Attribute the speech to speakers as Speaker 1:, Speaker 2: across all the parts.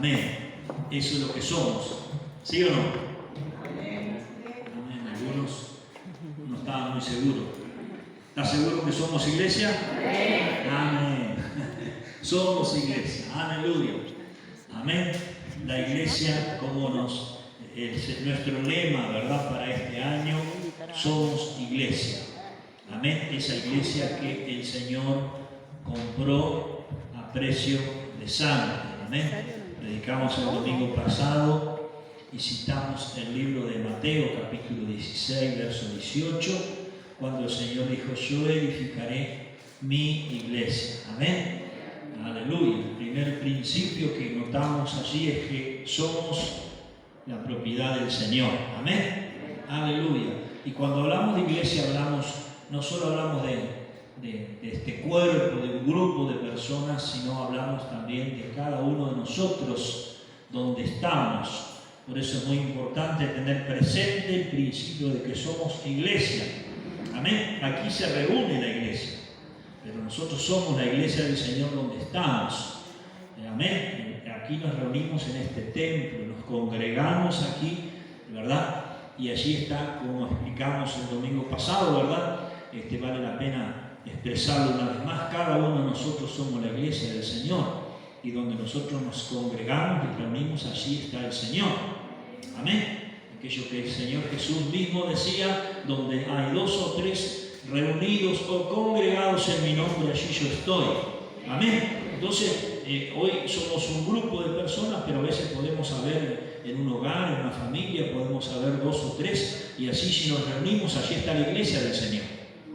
Speaker 1: Amén. Eso es lo que somos. ¿Sí o no? Amén. Algunos no estaban muy seguros. ¿Estás seguro que somos iglesia? Amén. Somos iglesia. Aleluya. Amén. La iglesia, como es nuestro lema, ¿verdad? Para este año, somos iglesia. Amén. Esa iglesia que el Señor compró a precio de sangre. Amén. Predicamos el domingo pasado y citamos el libro de Mateo, capítulo 16, verso 18, cuando el Señor dijo: yo edificaré mi iglesia. Amén. Aleluya. El primer principio que notamos allí es que somos la propiedad del Señor. Amén. Aleluya. Y cuando hablamos de iglesia, no solo hablamos de este cuerpo, de un grupo de personas, sino hablamos también de cada uno de nosotros, donde estamos. Por eso es muy importante tener presente el principio de que somos iglesia. Amén. Aquí se reúne la iglesia, pero nosotros somos la iglesia del Señor donde estamos. Amén. Aquí nos reunimos en este templo, nos congregamos aquí, ¿verdad? Y allí está, como explicamos el domingo pasado, ¿verdad? Vale la pena expresarlo una vez más. Cada uno de nosotros somos la iglesia del Señor, y donde nosotros nos congregamos y reunimos, allí está el Señor. Amén. Aquello que el Señor Jesús mismo decía: donde hay 2 o 3 reunidos o congregados en mi nombre, allí yo estoy. Amén. Entonces, hoy somos un grupo de personas, pero a veces podemos haber en un hogar, en una familia, podemos haber 2 o 3, y así si nos reunimos, allí está la iglesia del Señor.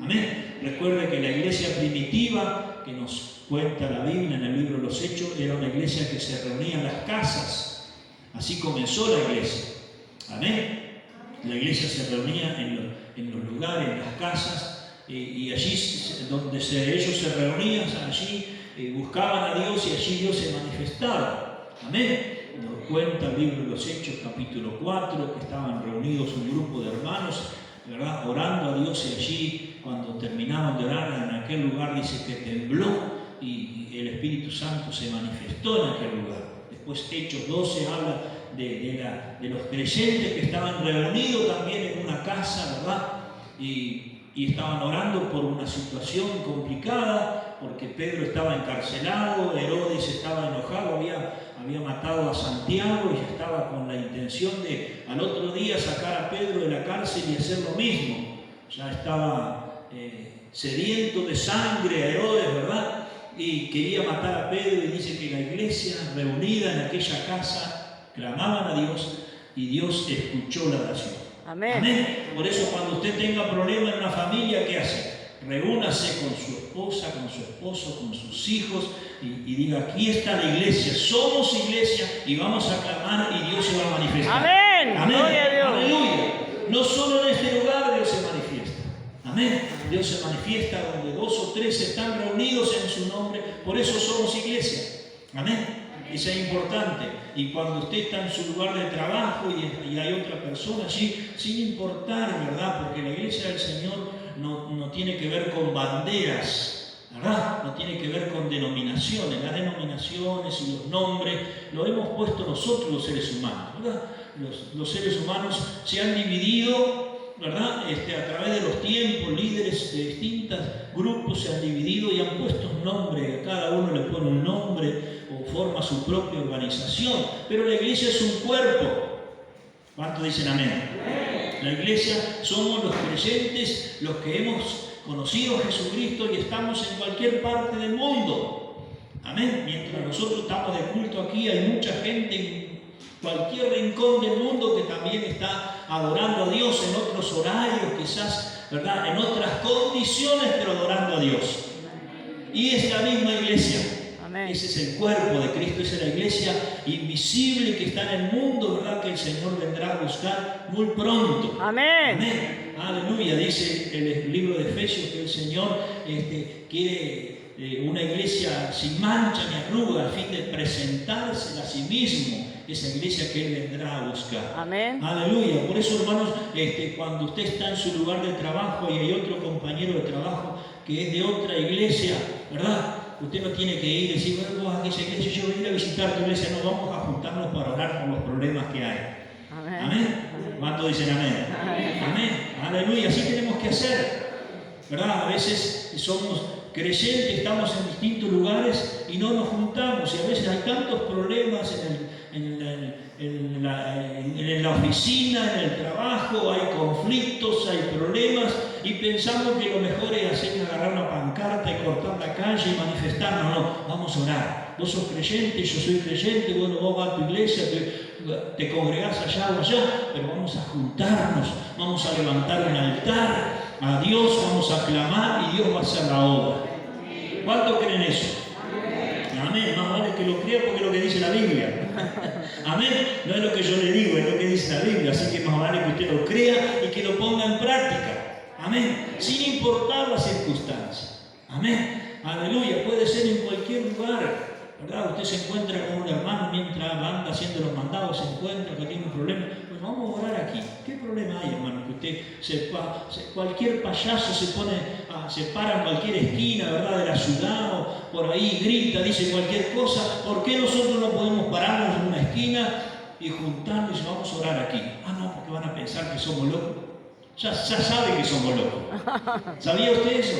Speaker 1: Amén. Recuerde que la iglesia primitiva, que nos cuenta la Biblia en el libro de los Hechos, era una iglesia que se reunía en las casas. Así comenzó la iglesia. Amén. La iglesia se reunía en los lugares, en las casas, y allí donde ellos se reunían, allí buscaban a Dios, y allí Dios se manifestaba. Amén. Nos cuenta el libro de los Hechos, capítulo 4, que estaban reunidos un grupo de hermanos, ¿verdad?, orando a Dios, y allí, cuando terminaron de orar en aquel lugar, dice que tembló y el Espíritu Santo se manifestó en aquel lugar. Después Hechos 12 habla de los creyentes que estaban reunidos también en una casa, ¿verdad? Y estaban orando por una situación complicada, porque Pedro estaba encarcelado, Herodes estaba enojado, había matado a Santiago, y estaba con la intención de al otro día sacar a Pedro de la cárcel y hacer lo mismo. Ya estaba sediento de sangre a Herodes, ¿verdad? Y quería matar a Pedro, y dice que la iglesia reunida en aquella casa clamaban a Dios, y Dios escuchó la oración.
Speaker 2: Amén.
Speaker 1: Amén. Por eso, cuando usted tenga problemas en una familia, ¿qué hace? Reúnase con su esposa, con su esposo, con sus hijos, y diga: aquí está la iglesia, somos iglesia, y vamos a clamar, y Dios se va a manifestar.
Speaker 2: Amén.
Speaker 1: Amén.
Speaker 2: Gloria a Dios.
Speaker 1: Aleluya. No solo en este lugar Dios se manifiesta. Amén. Dios se manifiesta donde 2 o 3 están reunidos en su nombre. Por eso somos iglesia. Amén. Eso es importante. Y cuando usted está en su lugar de trabajo y hay otra persona allí, sin importar, ¿verdad? Porque la iglesia del Señor no tiene que ver con banderas, ¿verdad? No tiene que ver con denominaciones. Las denominaciones y los nombres los hemos puesto nosotros, los seres humanos, ¿verdad? Los seres humanos se han dividido, ¿verdad? A través de los tiempos, líderes de distintos grupos se han dividido y han puesto un nombre. A cada uno le pone un nombre o forma su propia organización. Pero la iglesia es un cuerpo. ¿Cuántos dicen amén? La iglesia somos los creyentes, los que hemos conocido a Jesucristo y estamos en cualquier parte del mundo. Amén. Mientras nosotros estamos de culto aquí, hay mucha gente en cualquier rincón del mundo que también está adorando a Dios en otros horarios, quizás, ¿verdad?, en otras condiciones, pero adorando a Dios. Y es la misma iglesia.
Speaker 2: Amén.
Speaker 1: Ese es el cuerpo de Cristo, esa es la iglesia invisible que está en el mundo, ¿verdad?, que el Señor vendrá a buscar muy pronto.
Speaker 2: Amén.
Speaker 1: Amén. Aleluya. Dice el libro de Efesios que el Señor quiere una iglesia sin mancha ni arruga, a fin de presentársela a sí mismo, esa iglesia que Él vendrá a buscar.
Speaker 2: Amén.
Speaker 1: Aleluya. Por eso, hermanos, cuando usted está en su lugar de trabajo y hay otro compañero de trabajo que es de otra iglesia, ¿verdad?, usted no tiene que ir y decir, bueno, vos a aquella iglesia, yo voy a ir a visitar tu iglesia. No, vamos a juntarnos para orar por los problemas que hay.
Speaker 2: Amén.
Speaker 1: ¿Amén? ¿Cuántos dicen amén? Amén. Aleluya. Así tenemos que hacer. ¿Verdad? A veces somos creyentes, estamos en distintos lugares y no nos juntamos. Y a veces hay tantos problemas en la oficina, en el trabajo, hay conflictos, hay problemas y pensamos que lo mejor es agarrar una pancarta y cortar la calle y manifestarnos. No, vamos a orar. Vos sos creyente, yo soy creyente, bueno, vos vas a tu iglesia, te congregás allá o allá, pero vamos a juntarnos, vamos a levantar un altar a Dios, vamos a clamar y Dios va a hacer la obra. ¿Cuántos creen eso? Amén. Más vale que lo crea porque es lo que dice la Biblia. Amén. No es lo que yo le digo, es lo que dice la Biblia. Así que más vale que usted lo crea y que lo ponga en práctica. Amén. Sin importar las circunstancias. Amén. Aleluya. Puede ser en cualquier lugar. ¿Verdad? Usted se encuentra con un hermano mientras anda haciendo los mandados, se encuentra que tiene un problema. Pues vamos a orar aquí. ¿Qué problema hay, hermano? Que usted cualquier payaso se para en cualquier esquina, ¿verdad? De la ciudad o por ahí grita, dice cualquier cosa. ¿Por qué nosotros no podemos pararnos en una esquina y juntarnos y vamos a orar aquí? Ah, no, porque van a pensar que somos locos. Ya sabe que somos locos. ¿Sabía usted eso?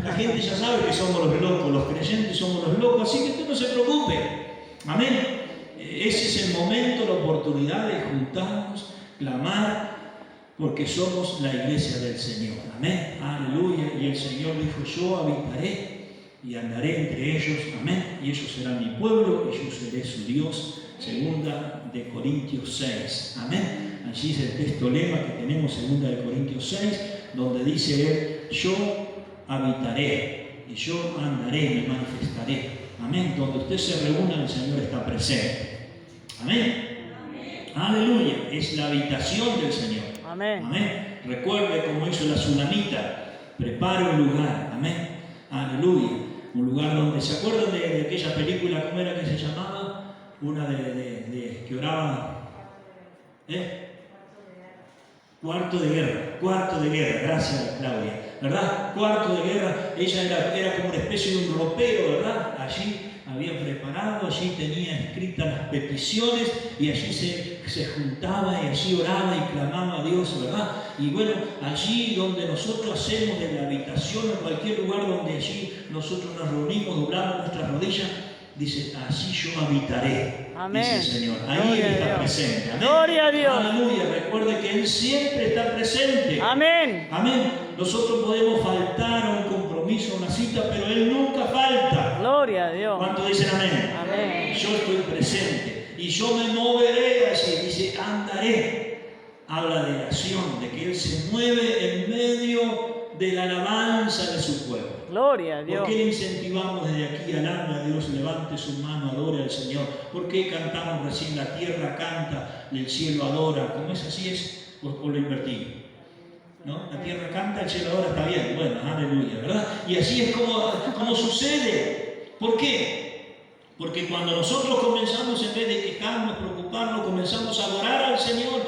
Speaker 1: La gente ya sabe que somos los locos, los creyentes somos los locos, así que usted no se preocupe. Amén. Ese es el momento, la oportunidad de juntarnos, clamar, porque somos la iglesia del Señor. Amén. Aleluya. Y el Señor dijo, yo habitaré y andaré entre ellos. Amén. Y ellos serán mi pueblo y yo seré su Dios. Segunda de Corintios 6. Amén. Allí es el texto lema que tenemos, segunda de Corintios 6, donde dice él, yo habitaré y yo andaré, me manifestaré. Amén. Donde usted se reúna, el Señor está presente. Amén. Amén. Aleluya. Es la habitación del Señor.
Speaker 2: Amén.
Speaker 1: Amén. Recuerde como hizo la tsunamita, prepare un lugar. Amén. Aleluya. Un lugar donde, ¿se acuerdan de aquella película, cómo era que se llamaba? Una de que oraba. Cuarto de guerra, gracias Claudia, ¿verdad? Cuarto de guerra, ella era como una especie de un ropero, ¿verdad? Allí había preparado, allí tenía escritas las peticiones y allí se juntaba y allí oraba y clamaba a Dios, ¿verdad? Y bueno, allí donde nosotros hacemos de la habitación, en cualquier lugar donde allí nosotros nos reunimos, doblamos nuestras rodillas, dice, así yo habitaré.
Speaker 2: Amén.
Speaker 1: Dice el Señor. Ahí Él está presente. Amén.
Speaker 2: Gloria a Dios.
Speaker 1: Aleluya. Recuerde que Él siempre está presente.
Speaker 2: Amén.
Speaker 1: Amén. Nosotros podemos faltar a un compromiso, a una cita, pero Él nunca falta.
Speaker 2: Gloria a Dios.
Speaker 1: ¿Cuántos dicen amén?
Speaker 2: Amén.
Speaker 1: Yo estoy presente y yo me moveré así. Dice, andaré. Habla de acción, de que Él se mueve en medio de la alabanza de su pueblo.
Speaker 2: Gloria a Dios.
Speaker 1: ¿Por qué le incentivamos desde aquí? Alabe a Dios, levante su mano, adore al Señor. ¿Por qué cantamos recién la tierra canta y el cielo adora? ¿Cómo es así? ¿Es o lo invertí? ¿No? La tierra canta, el cielo adora, está bien. Bueno, aleluya, ¿verdad? Y así es como sucede. ¿Por qué? Porque cuando nosotros comenzamos, en vez de quejarnos, preocuparnos, comenzamos a adorar al Señor,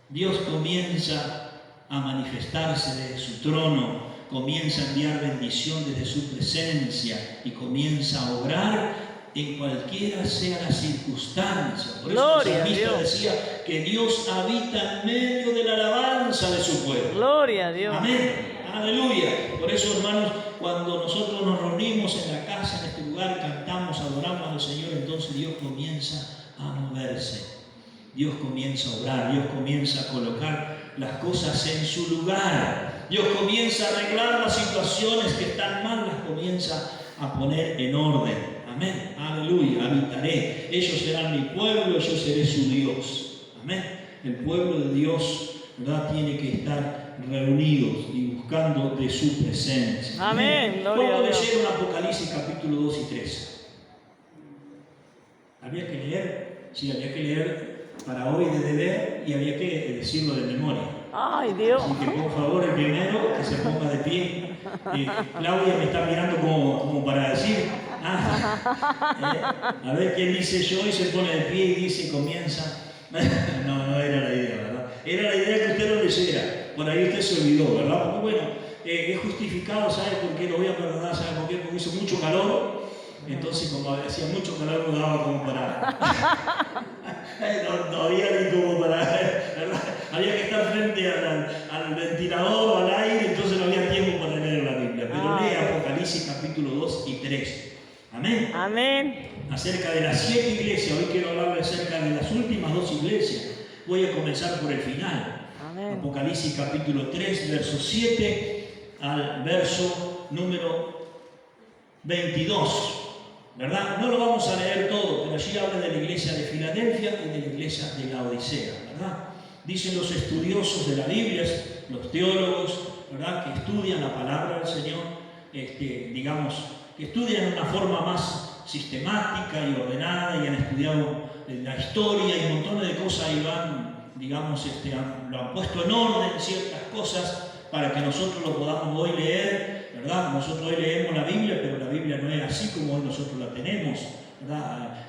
Speaker 1: Dios comienza a manifestarse desde su trono, comienza a enviar bendición desde su presencia y comienza a obrar en cualquiera sea la circunstancia. Por eso el salmista decía que Dios habita en medio de la alabanza de su pueblo.
Speaker 2: Gloria a Dios.
Speaker 1: Amén. Aleluya. Por eso, hermanos, cuando nosotros nos reunimos en la casa, en este lugar, cantamos, adoramos al Señor, entonces Dios comienza a moverse. Dios comienza a obrar, Dios comienza a colocar las cosas en su lugar. Dios comienza a arreglar las situaciones que están mal, las comienza a poner en orden. Amén. Aleluya. Habitaré. Ellos serán mi pueblo, yo seré su Dios. Amén. El pueblo de Dios, ¿verdad?, tiene que estar reunidos y buscando de su presencia.
Speaker 2: Amén. ¿Cuándo
Speaker 1: leyeron Apocalipsis capítulo 2 y 3? Había que leer, sí, había que leer para hoy de deber y había que decirlo de memoria.
Speaker 2: ¡Ay, Dios!
Speaker 1: Así que por favor, el primero que se ponga de pie. Claudia me está mirando como para decir, a ver quién dice yo, y se pone de pie y dice, comienza. No era la idea, ¿verdad? Era la idea que usted lo leyera. Por ahí usted se olvidó, ¿verdad? Porque bueno, es justificado, ¿sabe por qué? Lo voy a perdonar, ¿sabe por qué? Porque hizo mucho calor. Entonces, como hacía mucho calor, no daba como para... no había ni como para... ¿verdad? Había que estar frente al ventilador o al aire, entonces no había tiempo para leer la Biblia. Pero lea Apocalipsis capítulo 2 y 3. Amén.
Speaker 2: Amén.
Speaker 1: Acerca de las 7 iglesias, hoy quiero hablarle acerca de las últimas 2 iglesias. Voy a comenzar por el final.
Speaker 2: Amén.
Speaker 1: Apocalipsis capítulo 3, verso 7 al verso número 22. ¿Verdad? No lo vamos a leer todo, pero allí habla de la iglesia de Filadelfia y de la iglesia de la Odisea, ¿verdad? Dicen los estudiosos de la Biblia, los teólogos, ¿verdad? Que estudian la palabra del Señor, digamos, que estudian de una forma más sistemática y ordenada y han estudiado la historia y un montón de cosas y lo han, digamos, lo han puesto en orden ciertas cosas para que nosotros lo podamos hoy leer, ¿verdad? Nosotros hoy leemos la Biblia, pero la Biblia no es así como hoy nosotros la tenemos, ¿verdad?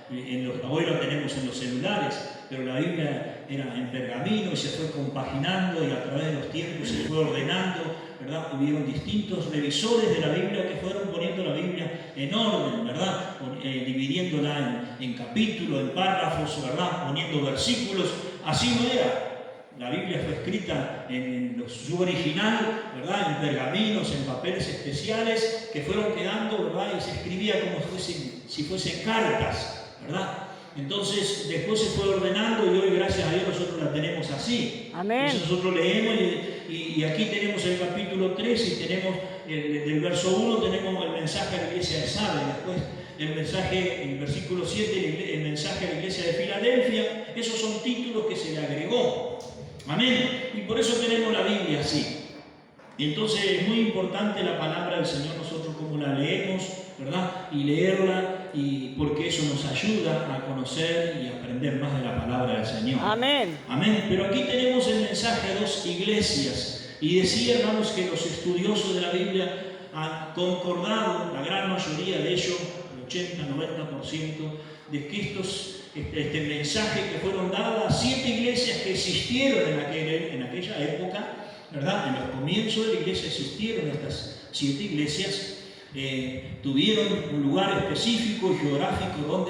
Speaker 1: Hoy la tenemos en los celulares, pero la Biblia era en pergamino y se fue compaginando y a través de los tiempos se fue ordenando, ¿verdad? Hubieron distintos revisores de la Biblia que fueron poniendo la Biblia en orden, ¿verdad? Dividiéndola en capítulos, en párrafos, ¿verdad? Poniendo versículos. Así no era. La Biblia fue escrita en su original, ¿verdad? En pergaminos, en papeles especiales que fueron quedando, ¿verdad? Y se escribía como si fuesen cartas, ¿verdad? Entonces, después se fue ordenando y hoy, gracias a Dios, nosotros la tenemos así.
Speaker 2: Amén.
Speaker 1: Entonces nosotros leemos y aquí tenemos el capítulo 3 y tenemos del verso 1 tenemos el mensaje a la iglesia de Sardes, después el versículo 7, el mensaje a la iglesia de Filadelfia. Esos son títulos que se le agregó. Amén. Y por eso tenemos la Biblia así. Y entonces es muy importante la palabra del Señor, nosotros como la leemos, ¿verdad? Y leerla, y porque eso nos ayuda a conocer y aprender más de la palabra del Señor.
Speaker 2: Amén.
Speaker 1: Amén. Pero aquí tenemos el mensaje a 2 iglesias. Y decía, hermanos, que los estudiosos de la Biblia han concordado, la gran mayoría de ellos, el 80-90%, de que este mensaje que fueron dadas a 7 iglesias que existieron en aquella época, ¿verdad? En los comienzos de la iglesia existieron estas 7 iglesias, tuvieron un lugar específico y geográfico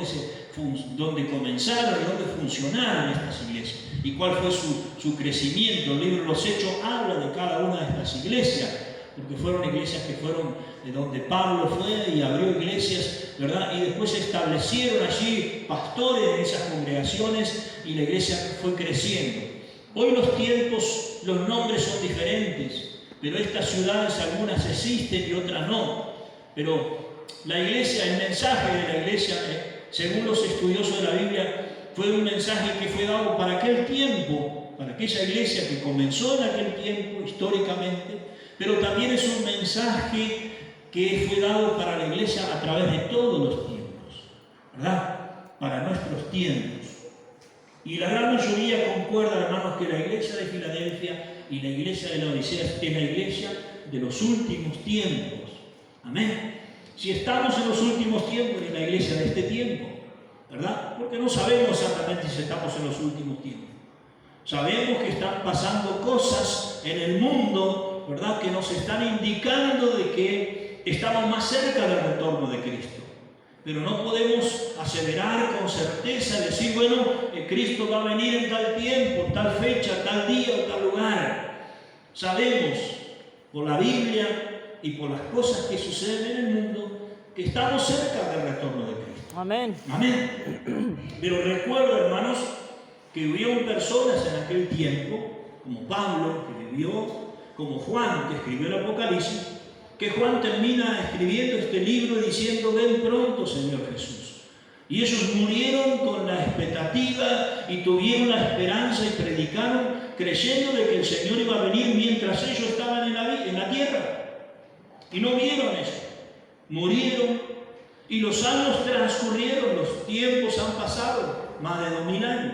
Speaker 1: donde comenzaron y donde funcionaron estas iglesias. ¿Y cuál fue su crecimiento? El libro de los Hechos habla de cada una de estas iglesias, porque fueron iglesias que fueron de donde Pablo fue y abrió iglesias, ¿verdad? Y después se establecieron allí pastores en esas congregaciones y la iglesia fue creciendo. Hoy los tiempos, los nombres son diferentes, pero estas ciudades algunas existen y otras no. Pero la iglesia, el mensaje de la iglesia, según los estudiosos de la Biblia, fue un mensaje que fue dado para aquel tiempo, para aquella iglesia que comenzó en aquel tiempo históricamente, pero también es un mensaje que fue dado para la iglesia a través de todos los tiempos, ¿verdad? Para nuestros tiempos. Y la gran mayoría concuerda, hermanos, que la iglesia de Filadelfia y la iglesia de la Odisea es la iglesia de los últimos tiempos. Amén. Si estamos en los últimos tiempos, es la iglesia de este tiempo, ¿verdad? Porque no sabemos exactamente si estamos en los últimos tiempos. Sabemos que están pasando cosas en el mundo, ¿verdad? Que nos están indicando de que estamos más cerca del retorno de Cristo. Pero no podemos aseverar con certeza, decir, bueno, Cristo va a venir en tal tiempo, tal fecha, tal día o tal lugar. Sabemos por la Biblia y por las cosas que suceden en el mundo que estamos cerca del retorno de Cristo.
Speaker 2: Amén.
Speaker 1: Amén. Pero recuerdo, hermanos, que hubieron personas en aquel tiempo, como Pablo, que vivió, como Juan, que escribió el Apocalipsis, que Juan termina escribiendo este libro diciendo, ven pronto, Señor Jesús. Y ellos murieron con la expectativa y tuvieron la esperanza y predicaron creyendo de que el Señor iba a venir mientras ellos estaban en la tierra. Y no vieron eso. Murieron y los años transcurrieron, los tiempos han pasado, más de 2000 años.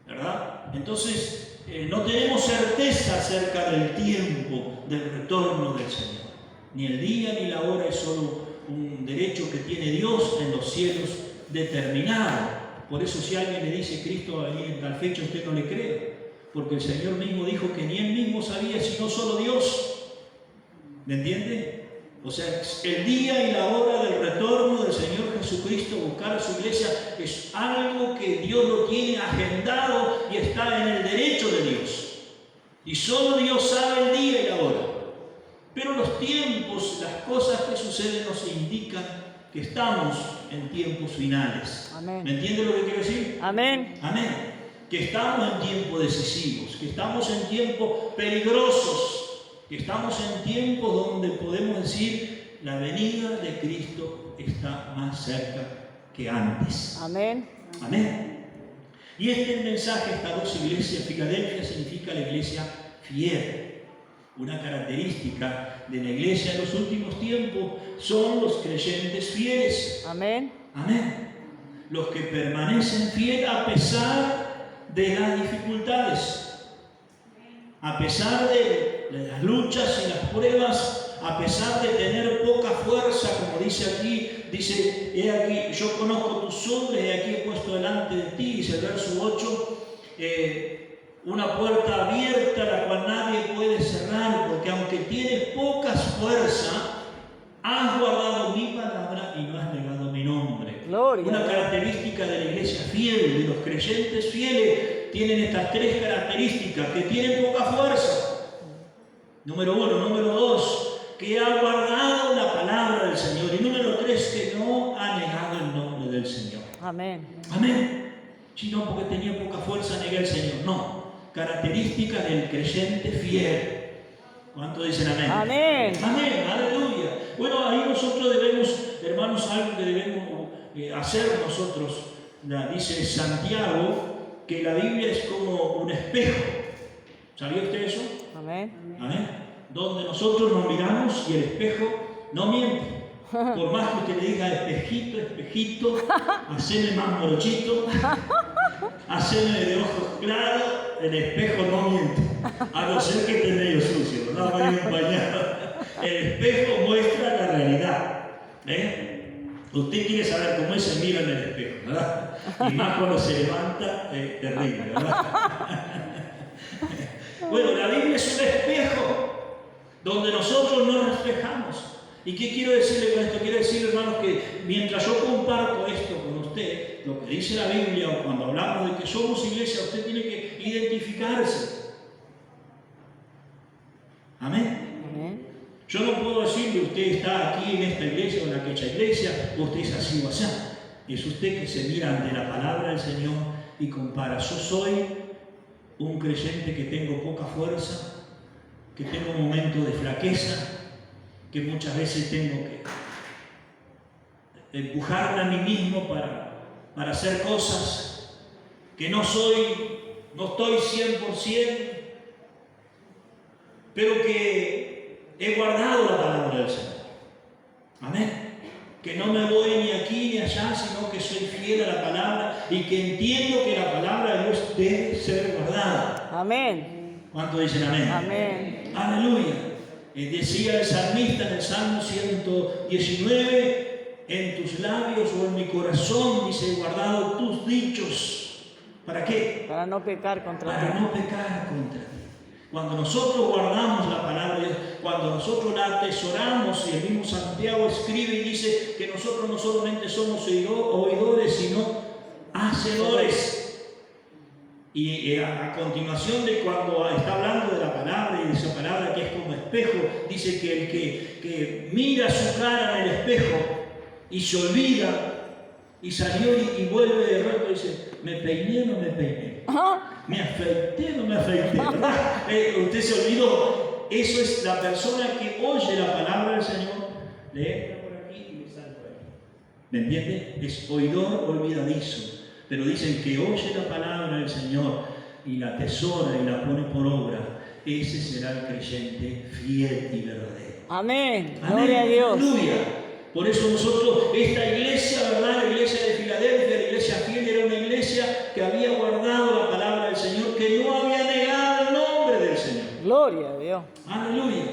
Speaker 1: ¿Verdad? Entonces, no tenemos certeza acerca del tiempo del retorno del Señor. Ni el día ni la hora es solo un derecho que tiene Dios en los cielos determinado. Por eso si alguien le dice Cristo va a venir en tal fecha, usted no le cree. Porque el Señor mismo dijo que ni Él mismo sabía, sino solo Dios. ¿Me entiende? O sea, el día y la hora del retorno del Señor Jesucristo, buscar a su iglesia, es algo que Dios lo tiene agendado y está en el derecho de Dios. Y solo Dios sabe el día y la hora. Pero los tiempos, las cosas que suceden nos indican que estamos en tiempos finales.
Speaker 2: Amén.
Speaker 1: ¿Me entiende lo que quiero decir?
Speaker 2: Amén.
Speaker 1: Amén. Que estamos en tiempos decisivos, que estamos en tiempos peligrosos, que estamos en tiempos donde podemos decir la venida de Cristo está más cerca que antes.
Speaker 2: Amén.
Speaker 1: Amén. Y este mensaje a estas dos iglesias, Filadelfia significa la iglesia fiel. Una característica de la iglesia en los últimos tiempos son los creyentes fieles.
Speaker 2: Amén.
Speaker 1: Amén. Los que permanecen fieles a pesar de las dificultades, a pesar de las luchas y las pruebas, a pesar de tener poca fuerza, como dice aquí, dice, he aquí, yo conozco tus obras, he aquí he puesto delante de ti, dice el verso 8, una puerta abierta la cual nadie puede cerrar, porque aunque tienes poca fuerza, has guardado mi palabra y no has negado mi nombre.
Speaker 2: Gloria.
Speaker 1: Una característica de la iglesia fiel, de los creyentes fieles, tienen estas tres características, que tienen poca fuerza. Número 1, número 2, que ha guardado la palabra del Señor. Y número 3, que no ha negado el nombre del Señor.
Speaker 2: Amén.
Speaker 1: Amén. Si no, porque tenía poca fuerza, negué al Señor. No. Característica del creyente fiel. ¿Cuántos dicen amén?
Speaker 2: Amén.
Speaker 1: Amén, aleluya. Bueno, ahí nosotros debemos, hermanos, algo que debemos hacer nosotros. Dice Santiago que la Biblia es como un espejo. ¿Sabía usted eso?
Speaker 2: Amén.
Speaker 1: Amén. Donde nosotros nos miramos y el espejo no miente. Por más que usted le diga espejito, espejito, haceme más morochito, haceme de ojos claros, el espejo no miente. A no ser que esté medio sucio, ¿verdad? Medio empañado. El espejo muestra la realidad. Usted quiere saber cómo es, se mira en el espejo, ¿verdad? Y más cuando se levanta, terrible, ¿verdad? Bueno, la Biblia es un espejo donde nosotros nos reflejamos. ¿Y qué quiero decirle con esto? Quiero decirle, hermanos, que mientras yo comparto esto con usted, lo que dice la Biblia, o cuando hablamos de que somos iglesia, usted tiene que identificarse. Amén.
Speaker 2: Amén.
Speaker 1: Yo no puedo decirle, usted está aquí en esta iglesia o en aquella iglesia, usted es así o así. Es usted que se mira ante la palabra del Señor y compara. Yo soy un creyente que tengo poca fuerza, que tengo momentos de flaqueza, que muchas veces tengo que empujarme a mí mismo para hacer cosas, que no estoy 100%, pero que he guardado la palabra del Señor. Amén. Que no me voy ni aquí ni allá, sino que soy fiel a la palabra y que entiendo que la palabra de Dios debe ser guardada.
Speaker 2: Amén.
Speaker 1: ¿Cuántos dicen amén?
Speaker 2: Amén.
Speaker 1: Aleluya. Decía el salmista en el Salmo 119, en tus labios o en mi corazón, dice, he guardado tus dichos. ¿Para qué?
Speaker 2: Para no pecar contra ti.
Speaker 1: Para no pecar contra ti. Cuando nosotros guardamos la palabra de Dios, cuando nosotros la atesoramos, y el mismo Santiago escribe y dice que nosotros no solamente somos oidores, sino hacedores. Y a continuación de cuando está hablando de la palabra y de esa palabra que es como espejo, dice que el que mira su cara en el espejo y se olvida y salió y vuelve de rato y dice, ¿me peiné o no me peiné? ¿Me afeité o no me afeité? Usted se olvidó. Eso es la persona que oye la palabra del Señor, le entra por aquí y le sale por aquí. ¿Me entiende? Es oidor olvidadizo. Pero dicen que oye la palabra del Señor y la atesora y la pone por obra. Ese será el creyente fiel y verdadero.
Speaker 2: Amén.
Speaker 1: Amén.
Speaker 2: Gloria a Dios.
Speaker 1: Aleluya. Por eso nosotros, esta iglesia, ¿verdad? La iglesia de Filadelfia, la iglesia fiel, era una iglesia que había guardado la palabra del Señor, que no había negado el nombre del Señor.
Speaker 2: Gloria a Dios.
Speaker 1: Aleluya.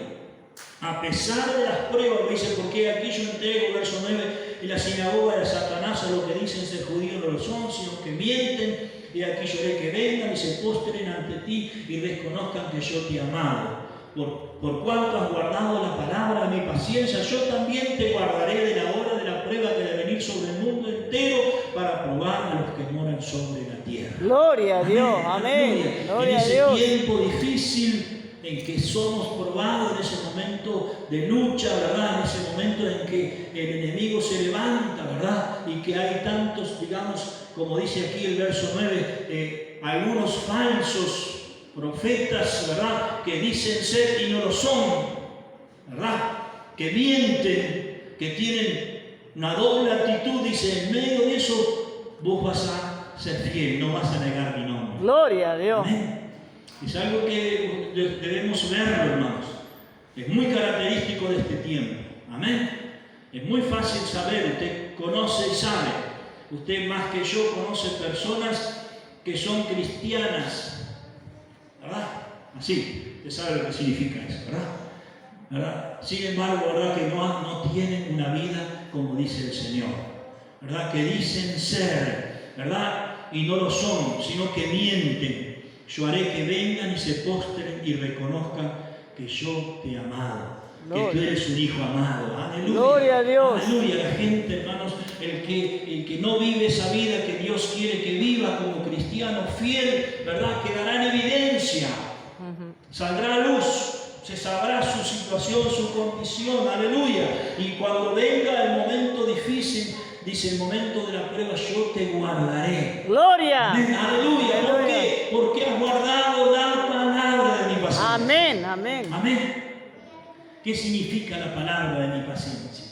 Speaker 1: A pesar de las pruebas, dice, porque aquí yo entrego, verso 9, y la sinagoga de Satanás a lo que dicen ser judíos no lo son, sino que mienten, y aquí yo haré que vengan y se postren ante ti y reconozcan que yo te he amado. por cuanto has guardado la palabra de mi paciencia, yo también te guardaré de la hora de la prueba que ha de venir sobre el mundo entero para probar a los que moran sobre la tierra.
Speaker 2: Gloria a Dios. Amén.
Speaker 1: En
Speaker 2: Gloria a
Speaker 1: ese
Speaker 2: Dios.
Speaker 1: tiempo difícil en que somos probados, en ese momento de lucha, ¿verdad? En ese momento en que el enemigo se levanta, ¿verdad? Y que hay tantos, digamos, como dice aquí el verso 9, algunos falsos profetas, ¿verdad? Que dicen ser y no lo son, ¿verdad? Que mienten, que tienen una doble actitud. Dice, en medio de eso vos vas a ser fiel, no vas a negar mi nombre.
Speaker 2: Gloria a Dios.
Speaker 1: Amén. Es algo que debemos verlo, hermanos. Es muy característico de este tiempo. Amén. Es muy fácil saber, usted conoce y sabe. Usted más que yo conoce personas que son cristianas, ¿verdad? Así, usted sabe lo que significa eso, ¿verdad? Sin embargo, ¿verdad? Que no tienen una vida como dice el Señor, ¿verdad? Que dicen ser, ¿verdad? Y no lo son, sino que mienten. Yo haré que vengan y se postren y reconozcan que yo te he amado, que tú eres un hijo amado. Aleluya.
Speaker 2: Gloria a Dios.
Speaker 1: Aleluya. La gente, hermanos, el que no vive esa vida que Dios quiere que viva como cristiano fiel, ¿verdad? Quedará en evidencia. Saldrá a luz, se sabrá su situación, su condición. Aleluya. Y cuando venga el momento difícil, dice, el momento de la prueba, yo te guardaré.
Speaker 2: Gloria.
Speaker 1: Amén. Aleluya. ¿Por qué? Porque has guardado la palabra de mi paciencia.
Speaker 2: Amén, amén.
Speaker 1: Amén. ¿Qué significa la palabra de mi paciencia?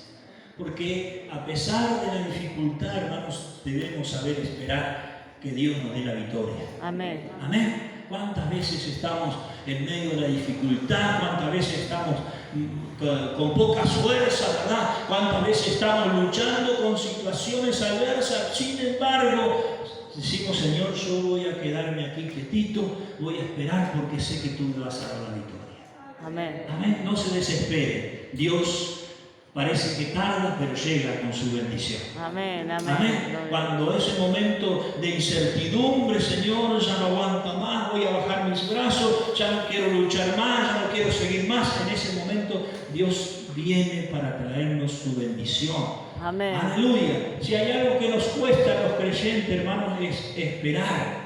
Speaker 1: Porque a pesar de la dificultad, hermanos, debemos saber esperar que Dios nos dé la victoria.
Speaker 2: Amén.
Speaker 1: Amén. ¿Cuántas veces estamos en medio de la dificultad? ¿Cuántas veces estamos con pocas fuerzas, verdad? ¿Cuántas veces estamos luchando con situaciones adversas? Sin embargo, decimos, Señor, yo voy a quedarme aquí quietito, voy a esperar porque sé que tú me vas a dar la victoria.
Speaker 2: Amén.
Speaker 1: Amén. No se desespere. Dios parece que tarda, pero llega con su bendición.
Speaker 2: Amén, amén.
Speaker 1: Amén. Cuando ese momento de incertidumbre, Señor, ya no aguanto más, voy a bajar mis brazos, ya no quiero luchar más, ya no quiero seguir más, en ese momento Dios viene para traernos su bendición.
Speaker 2: Amén.
Speaker 1: Aleluya. Si hay algo que nos cuesta a los creyentes, hermanos, es esperar.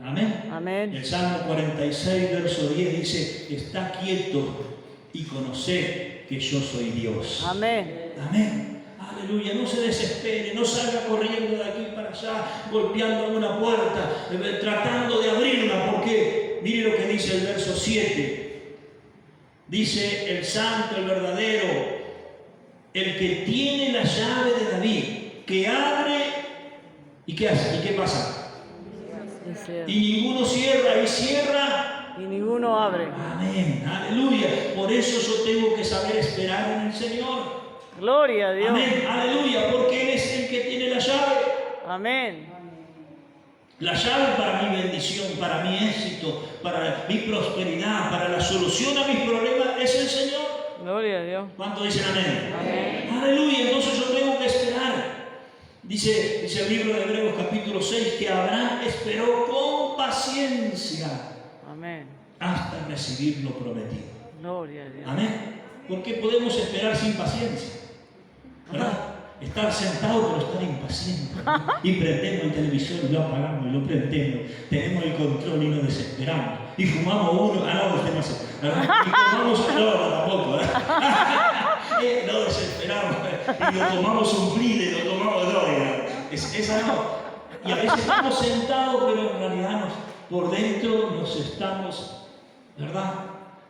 Speaker 1: Amén.
Speaker 2: Amén.
Speaker 1: El Salmo 46, verso 10 dice, está quieto y conoced que yo soy Dios.
Speaker 2: Amén.
Speaker 1: Amén. Aleluya. No se desespere, no salga corriendo de aquí para allá, golpeando una puerta, tratando de abrirla, porque mire lo que dice el verso 7. Dice el santo, el verdadero, el que tiene la llave de David, que abre y ¿qué hace? ¿Y qué pasa? Y ninguno cierra, y cierra
Speaker 2: y ninguno abre.
Speaker 1: Amén, aleluya. Por eso yo tengo que saber esperar en el Señor.
Speaker 2: Gloria a Dios.
Speaker 1: Amén, aleluya, porque Él es el que tiene la llave.
Speaker 2: Amén.
Speaker 1: La llave para mi bendición, para mi éxito, para mi prosperidad, para la solución a mis problemas es el Señor.
Speaker 2: Gloria a Dios.
Speaker 1: ¿Cuántos dicen amén?
Speaker 2: Amén.
Speaker 1: Aleluya, entonces yo tengo que esperar. Dice el libro de Hebreos capítulo 6 que Abraham esperó con paciencia.
Speaker 2: Amén.
Speaker 1: Hasta recibir lo prometido.
Speaker 2: Gloria a Dios.
Speaker 1: Amén. Porque podemos esperar sin paciencia, ¿verdad? Estar sentado pero estar impaciente. Y prendemos el televisor y lo apagamos y lo prendemos. Tenemos el control y nos desesperamos. Y fumamos uno. No, usted no hace. Y fumamos otro, tampoco, ¿verdad? Nos desesperamos. Y nos tomamos un flide, nos tomamos droga. Esa no. Y a veces estamos sentados, pero en realidad por dentro nos estamos, ¿verdad?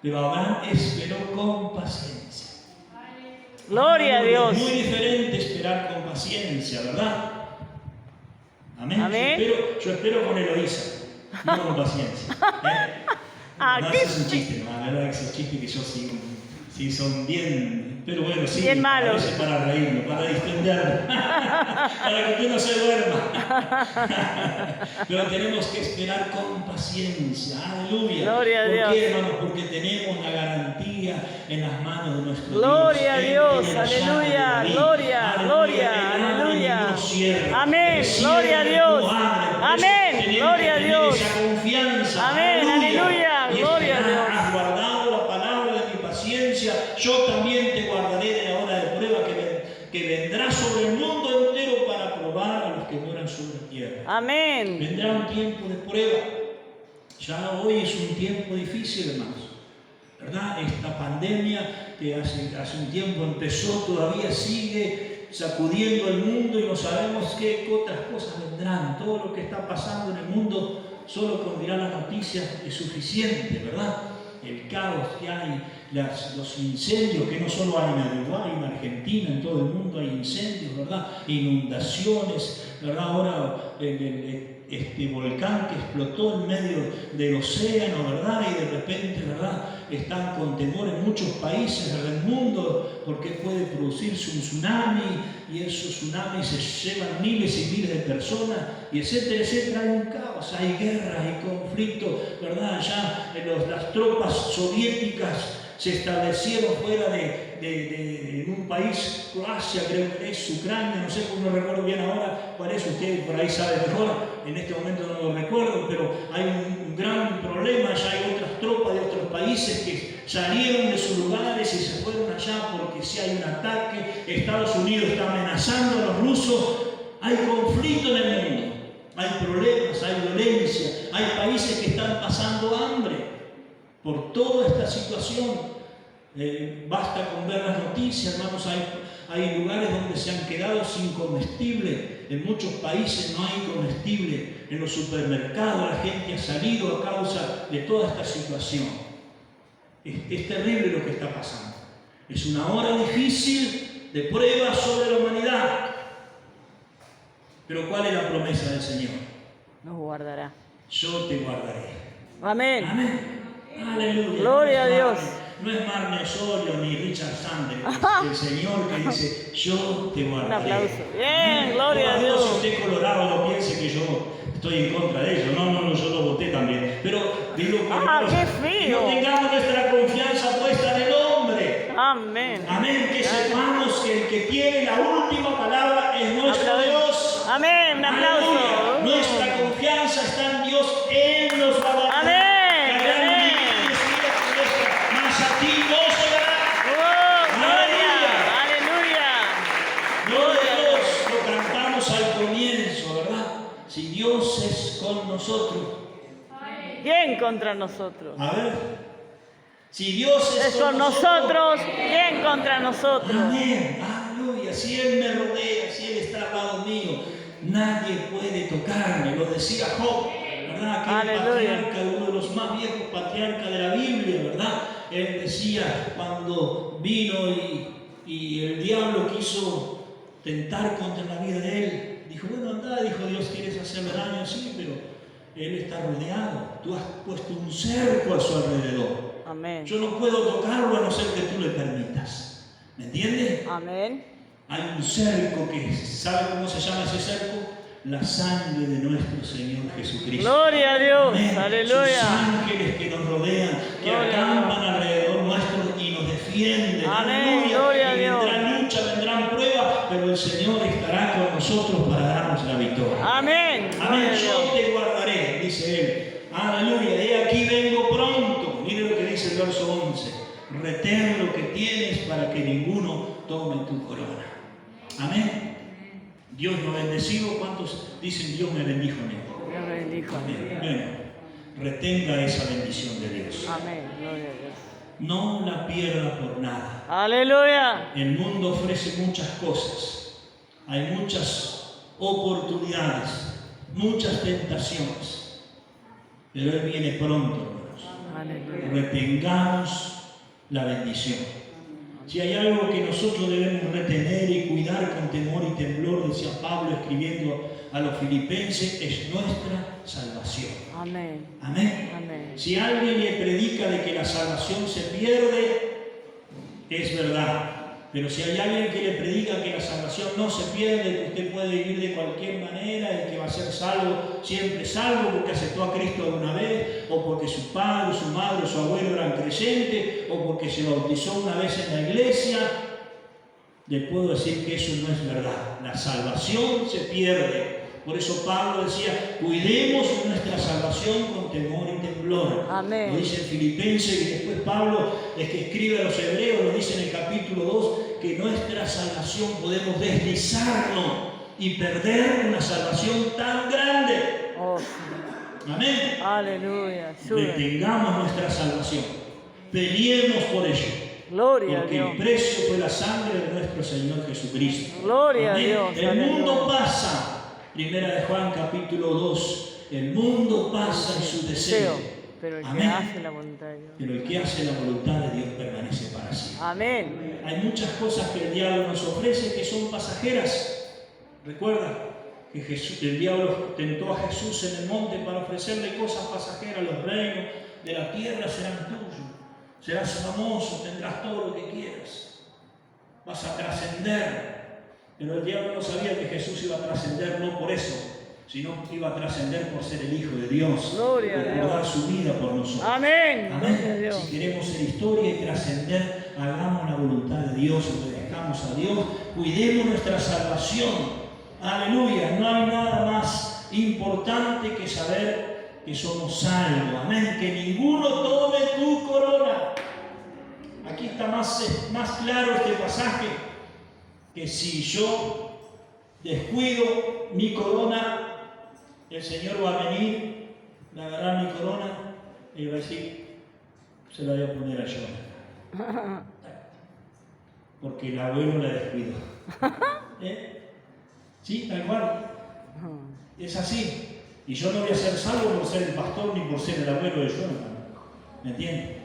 Speaker 1: Pero Abraham esperó con paciencia.
Speaker 2: Gloria a Dios.
Speaker 1: Es muy diferente esperar con paciencia, ¿verdad? Amén.
Speaker 2: Amén.
Speaker 1: Yo espero con Eloísa, no con paciencia. No, ese es un chiste, ¿no? La verdad que esos chistes que yo sí son bien, pero bueno, sí.
Speaker 2: Bien malos.
Speaker 1: A veces para reírnos, para distendernos, para que usted no se duerma. Pero tenemos que esperar con paciencia. Aleluya.
Speaker 2: Gloria a Dios.
Speaker 1: ¿Por qué, hermanos? Porque tenemos la garantía en las manos de nuestro Dios.
Speaker 2: Gloria a Dios.
Speaker 1: Él tiene la llave de
Speaker 2: Aleluya.
Speaker 1: David.
Speaker 2: Gloria.
Speaker 1: Aleluya.
Speaker 2: Gloria.
Speaker 1: Él abre y
Speaker 2: Aleluya.
Speaker 1: no cierra.
Speaker 2: Amén.
Speaker 1: Él cierra
Speaker 2: Gloria a
Speaker 1: y
Speaker 2: Dios.
Speaker 1: no abre. Por eso
Speaker 2: Amén.
Speaker 1: tenemos
Speaker 2: Gloria a
Speaker 1: que tener
Speaker 2: Dios.
Speaker 1: esa confianza.
Speaker 2: Amén. Aleluya.
Speaker 1: Y
Speaker 2: Gloria a
Speaker 1: esperar.
Speaker 2: Dios.
Speaker 1: Has guardado la moran sobre la tierra.
Speaker 2: Amén.
Speaker 1: Vendrá un tiempo de prueba. Ya hoy es un tiempo difícil, hermanos. ¿Verdad? Esta pandemia que hace un tiempo empezó, todavía sigue sacudiendo el mundo y no sabemos qué otras cosas vendrán. Todo lo que está pasando en el mundo, solo con mirar las noticias es suficiente, ¿verdad? El caos que hay, los incendios que no solo hay en Uruguay, en Argentina, en todo el mundo hay incendios, ¿verdad? Inundaciones, ¿verdad? Ahora este volcán que explotó en medio del océano, ¿verdad? Y de repente, ¿verdad? Están con temor en muchos países del mundo porque puede producirse un tsunami y esos tsunamis se llevan miles y miles de personas y etcétera, etcétera. Hay un caos, hay guerras, hay conflictos, ¿verdad? Ya las tropas soviéticas se establecieron fuera de un país, Croacia creo que es, Ucrania, no sé, no recuerdo bien ahora cuál es, usted por ahí sabe mejor, en este momento no lo recuerdo, pero hay un gran problema, ya hay otras tropas de otros países que salieron de sus lugares y se fueron allá porque si hay un ataque, Estados Unidos está amenazando a los rusos, hay conflicto en el mundo, hay problemas, hay violencia, hay países que están pasando hambre. Por toda esta situación, basta con ver las noticias, hermanos, hay lugares donde se han quedado sin comestible, en muchos países no hay comestible, en los supermercados la gente ha salido a causa de toda esta situación. Es terrible lo que está pasando. Es una hora difícil de prueba sobre la humanidad. Pero ¿cuál es la promesa del Señor?
Speaker 2: Nos guardará.
Speaker 1: Yo te guardaré.
Speaker 2: Amén.
Speaker 1: Amén. Aleluya.
Speaker 2: Gloria a Dios.
Speaker 1: No es Marne Osorio ni Richard Sanders, es el Señor que dice, yo te guardaré.
Speaker 2: Un aplauso. Bien, gloria a Dios.
Speaker 1: Si usted colorado no piense que yo estoy en contra de ellos. No, yo lo voté también. Pero digo que
Speaker 2: qué feo.
Speaker 1: no tengamos nuestra confianza puesta en el hombre.
Speaker 2: Amén.
Speaker 1: Amén. Que sepamos que el que tiene la última palabra es nuestro Dios.
Speaker 2: Amén. Un aplauso.
Speaker 1: Aleluya. Nuestra confianza está en Dios. Él nos va a dar.
Speaker 2: Amén.
Speaker 1: Si Dios es con nosotros,
Speaker 2: ¿quién contra nosotros?
Speaker 1: A ver, si Dios es
Speaker 2: con nosotros, ¿quién contra nosotros?
Speaker 1: Amén, aleluya. Si Él me rodea, si Él está al lado mío, nadie puede tocarme. Lo decía Job, ¿verdad? Aquel patriarca, uno de los más viejos patriarcas de la Biblia, ¿verdad? Él decía cuando vino y el diablo quiso tentar contra la vida de él. Dijo, bueno, anda, dijo Dios, ¿quieres hacerle daño? Sí, pero él está rodeado. Tú has puesto un cerco a su alrededor.
Speaker 2: Amén.
Speaker 1: Yo no puedo tocarlo a no ser que tú le permitas. ¿Me entiendes?
Speaker 2: Amén.
Speaker 1: Hay un cerco que, ¿sabe cómo se llama ese cerco? La sangre de nuestro Señor Jesucristo.
Speaker 2: Gloria a Dios.
Speaker 1: Amén.
Speaker 2: Aleluya.
Speaker 1: Sus ángeles que nos rodean, que acampan alrededor nuestro y nos defienden.
Speaker 2: Amén.
Speaker 1: Aleluya.
Speaker 2: Gloria a
Speaker 1: Y
Speaker 2: Dios.
Speaker 1: vendrán lucha, vendrán pruebas, pero el Señor estará con nosotros para darnos la victoria.
Speaker 2: Amén.
Speaker 1: Amén. Yo te guardaré, dice Él. Aleluya. He aquí vengo pronto. Mire lo que dice el verso 11. Retén lo que tienes para que ninguno tome tu corona. Amén. Dios nos bendecido. ¿Cuántos dicen Dios me bendijo en él?
Speaker 2: Dios me bendijo.
Speaker 1: Amén. Bueno, retenga esa bendición de Dios.
Speaker 2: Amén. Gloria a Dios.
Speaker 1: No la pierda por nada.
Speaker 2: Aleluya.
Speaker 1: El mundo ofrece muchas cosas. Hay muchas oportunidades, muchas tentaciones. Pero Él viene pronto, hermanos.
Speaker 2: Aleluya.
Speaker 1: Retengamos la bendición. Si hay algo que nosotros debemos retener y cuidar con temor y temblor, decía Pablo escribiendo a los filipenses, es nuestra salvación.
Speaker 2: Amén.
Speaker 1: Amén.
Speaker 2: Amén.
Speaker 1: Si alguien le predica de que la salvación se pierde, es verdad. Pero si hay alguien que le predica que la salvación no se pierde, que usted puede vivir de cualquier manera y que va a ser salvo, siempre salvo porque aceptó a Cristo alguna vez, o porque su padre, su madre, su abuelo eran creyentes, o porque se bautizó una vez en la iglesia, le puedo decir que eso no es verdad. La salvación se pierde. Por eso Pablo decía, cuidemos nuestra salvación con temor y temblor.
Speaker 2: Amén.
Speaker 1: Lo dice en Filipenses y después Pablo, el que escribe a los hebreos, lo dice en el capítulo 2, que nuestra salvación podemos deslizarnos y perder una salvación tan grande.
Speaker 2: Oh, sí.
Speaker 1: Amén.
Speaker 2: Aleluya. Ayúdame.
Speaker 1: Retengamos nuestra salvación. Peleemos por ello.
Speaker 2: Gloria a
Speaker 1: Porque
Speaker 2: Dios.
Speaker 1: el precio fue la sangre de nuestro Señor Jesucristo.
Speaker 2: Gloria a
Speaker 1: Amén.
Speaker 2: Dios.
Speaker 1: El
Speaker 2: Aleluya.
Speaker 1: mundo pasa. Primera de Juan capítulo 2. El mundo pasa en su deseo.
Speaker 2: Pero el que
Speaker 1: Amén.
Speaker 2: hace la voluntad de Dios.
Speaker 1: Pero el que hace la voluntad de Dios permanece para siempre.
Speaker 2: Amén.
Speaker 1: Hay muchas cosas que el diablo nos ofrece que son pasajeras. Recuerda que el diablo tentó a Jesús en el monte para ofrecerle cosas pasajeras. Los reinos de la tierra serán tuyos. Serás famoso, tendrás todo lo que quieras. Vas a trascender. Pero el diablo no sabía que Jesús iba a trascender no por eso, sino que iba a trascender por ser el Hijo de Dios.
Speaker 2: Gloria a
Speaker 1: por
Speaker 2: Dios.
Speaker 1: dar su vida por nosotros.
Speaker 2: Amén. Gloria a Dios.
Speaker 1: Si queremos ser historia y trascender, hagamos la voluntad de Dios, obedezcamos a Dios, cuidemos nuestra salvación. Aleluya. No hay nada más importante que saber que somos salvos. Amén. Que ninguno tome tu corona. Aquí está más claro este pasaje, que si yo descuido mi corona, el Señor va a venir, va a agarrar mi corona y va a decir, se la voy a poner a Jonathan. Porque el abuelo la descuidó. Sí, tal cual. Es así. Y yo no voy a ser salvo por ser el pastor ni por ser el abuelo de Jonathan. ¿Me entiendes?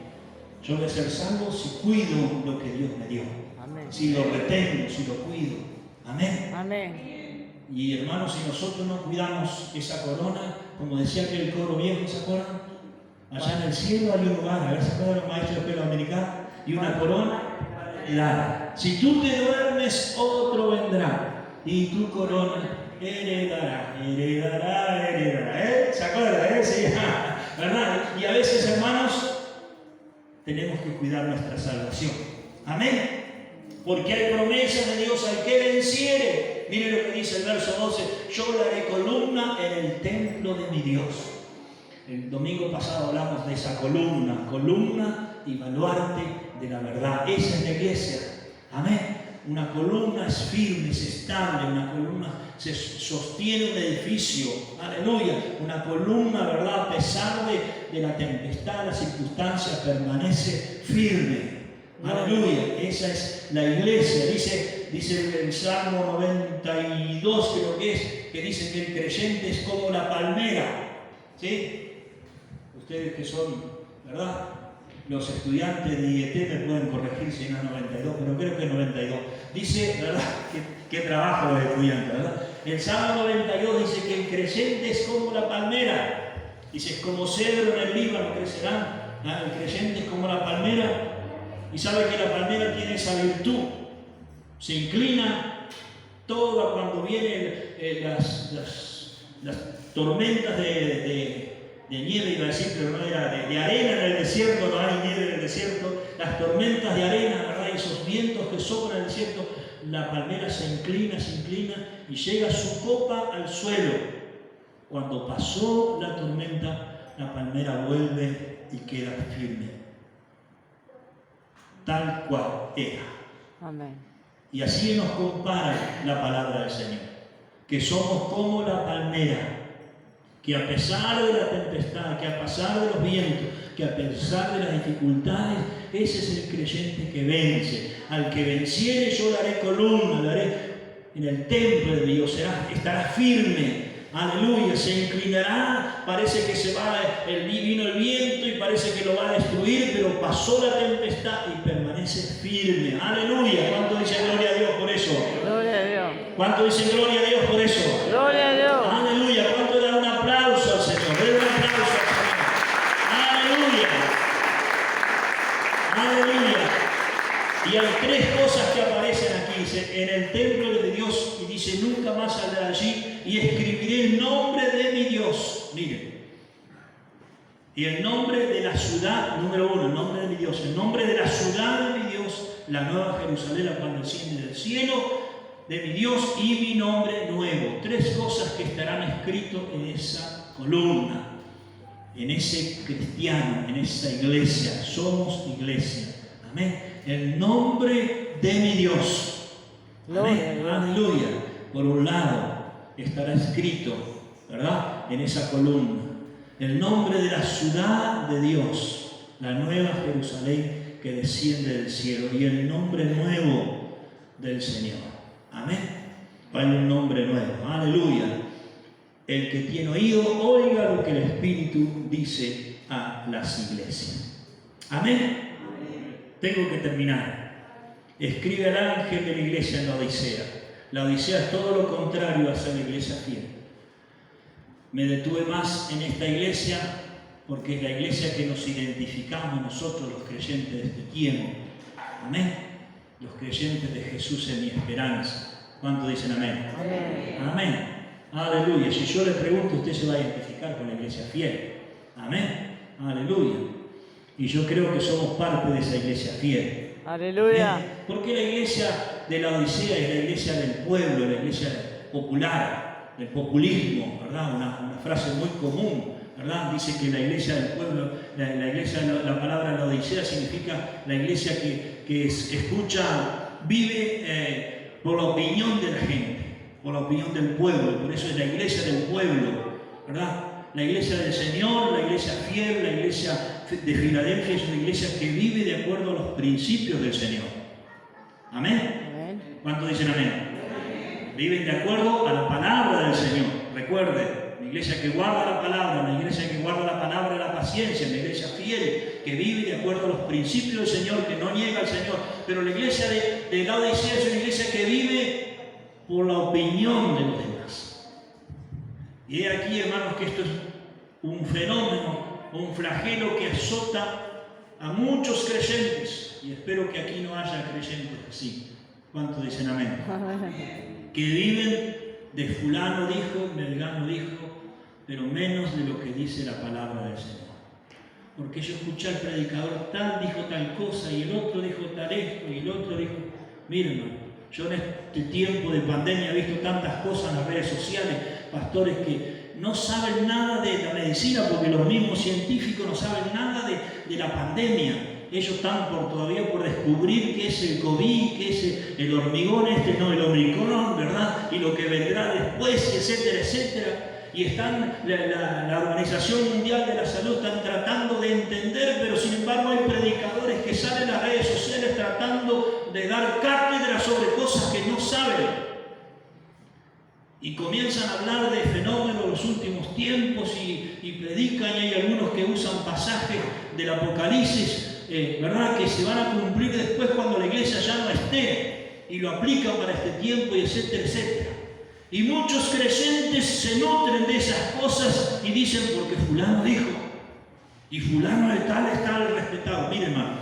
Speaker 1: Yo voy a ser salvo si cuido lo que Dios me dio.
Speaker 2: Amén.
Speaker 1: Si lo retengo, si lo cuido. Amén.
Speaker 2: Amén.
Speaker 1: Y hermanos, si nosotros no cuidamos esa corona, como decía aquel coro viejo, ¿se acuerdan? Allá en el cielo hay un lugar, a ver, ¿se acuerdan los maestros de escuela americana? Y una corona heredada. Si tú te duermes, otro vendrá. Y tu corona heredará. ¿Se acuerdan? Sí, ¿verdad? Y a veces, hermanos, tenemos que cuidar nuestra salvación. Amén. Porque hay promesas de Dios al que venciere. Mire lo que dice el verso 12. Yo le haré columna en el templo de mi Dios. El domingo pasado hablamos de esa columna y baluarte de la verdad. Esa es la iglesia. Amén. Una columna es firme, es estable. Una columna se sostiene un edificio. Aleluya. Una columna, ¿verdad? A pesar de la tempestad, la circunstancia, permanece firme. Aleluya, esa es la iglesia. Dice el Salmo 92, creo que es, que dice que el creyente es como la palmera. ¿Sí? Ustedes que son, ¿verdad? Los estudiantes de IET me pueden corregir si no es 92, pero creo que es 92. Dice, ¿verdad? ¿Qué trabajo los estudiantes, ¿verdad? El Salmo 92 dice que el creyente es como la palmera. Dice, es como cedro en el Líbano crecerán. El creyente es como la palmera. Y sabe que la palmera tiene esa virtud. Se inclina toda cuando vienen las tormentas de nieve, iba a decir, pero no era de arena en el desierto, no hay nieve en el desierto. Las tormentas de arena, ¿verdad? Esos vientos que soplan en el desierto, la palmera se inclina y llega su copa al suelo. Cuando pasó la tormenta, la palmera vuelve y queda firme. Tal cual era.
Speaker 2: Amén.
Speaker 1: Y así nos compara la palabra del Señor, que somos como la palmera, que a pesar de la tempestad, que a pesar de los vientos, que a pesar de las dificultades, ese es el creyente que vence. Al que venciere yo le haré columna, le haré en el templo de Dios, estará firme. Aleluya, se inclinará, parece que vino el viento y parece que lo va a destruir, pero pasó la tempestad y permanece firme. Aleluya, ¿cuánto dicen gloria a Dios por eso?
Speaker 2: Gloria a Dios.
Speaker 1: ¿Cuánto dicen gloria a Dios por eso?
Speaker 2: Gloria a Dios.
Speaker 1: Aleluya, ¿cuánto le dan un aplauso al Señor? Den un aplauso al Señor. Aleluya. Aleluya. Y hay tres cosas que aparecen aquí. Dice, en el templo de Dios, y dice, nunca más saldrá allí, y escribiré el nombre de mi Dios. Miren. Y el nombre de la ciudad, número uno, el nombre de mi Dios, el nombre de la ciudad de mi Dios, la nueva Jerusalén, cuando desciende del cielo, de mi Dios y mi nombre nuevo. Tres cosas que estarán escritas en esa columna, en ese cristiano, en esa iglesia. Somos iglesia. Amén. El nombre de mi Dios. Amén. Aleluya. por un lado estará escrito, ¿verdad?, en esa columna, el nombre de la ciudad de Dios, la nueva Jerusalén que desciende del cielo, y el nombre nuevo del Señor. Amén. Hay un nombre nuevo. Aleluya. El que tiene oído, oiga lo que el Espíritu dice a las iglesias. Amén. Tengo que terminar. Escribe al ángel de la iglesia en la Odisea. La Odisea es todo lo contrario a ser la iglesia fiel. Me detuve más en esta iglesia porque es la iglesia que nos identificamos nosotros los creyentes de este tiempo. Amén. Los creyentes de Jesús es mi esperanza. ¿Cuántos dicen amén?
Speaker 2: Amén.
Speaker 1: Amén. Aleluya. Si yo le pregunto, usted se va a identificar con la iglesia fiel. Amén. Aleluya. Y yo creo que somos parte de esa iglesia fiel.
Speaker 2: Aleluya.
Speaker 1: Amén. Porque la iglesia de la Odisea es la iglesia del pueblo, la iglesia popular, del populismo, ¿verdad? Una frase muy común, ¿verdad? Dice que la iglesia del pueblo, la iglesia, la palabra la Odisea significa la iglesia que escucha, vive por la opinión de la gente, por la opinión del pueblo. Por eso es la iglesia del pueblo, ¿verdad? La iglesia del Señor, la iglesia fiel, la iglesia de Filadelfia es una iglesia que vive de acuerdo a los principios del Señor. Amén.
Speaker 2: Amén.
Speaker 1: ¿Cuántos dicen amén? Viven de acuerdo a la palabra del Señor. Recuerde, la iglesia que guarda la palabra, la iglesia que guarda la palabra de la paciencia, la iglesia fiel, que vive de acuerdo a los principios del Señor, que no niega al Señor. Pero la iglesia de la Odisea es una iglesia que vive por la opinión de los demás. Y he aquí, hermanos, que esto es un fenómeno, un flagelo que azota a muchos creyentes. Y espero que aquí no haya creyentes así. ¿Cuántos dicen amén? Que viven de fulano dijo, belgano dijo, pero menos de lo que dice la palabra del Señor. Porque yo escuché al predicador tal dijo tal cosa, y el otro dijo tal esto, y el otro dijo... Miren, yo en este tiempo de pandemia he visto tantas cosas en las redes sociales, pastores que no saben nada de la medicina, porque los mismos científicos no saben nada de la pandemia. Ellos están todavía por descubrir qué es el COVID, qué es el hormigón el Omicron, ¿verdad? Y lo que vendrá después, etcétera, etcétera. Y están, la Organización Mundial de la Salud están tratando de entender, pero sin embargo hay predicadores que salen a las redes sociales tratando de dar cátedra sobre cosas que no saben. Y comienzan a hablar de fenómenos de los últimos tiempos y predican, y hay algunos que usan pasajes del Apocalipsis, ¿verdad?, que se van a cumplir después cuando la iglesia ya no esté, y lo aplican para este tiempo, y etcétera, etcétera. Y muchos creyentes se nutren de esas cosas y dicen, porque fulano dijo, y fulano de tal está respetado. Miren, hermano,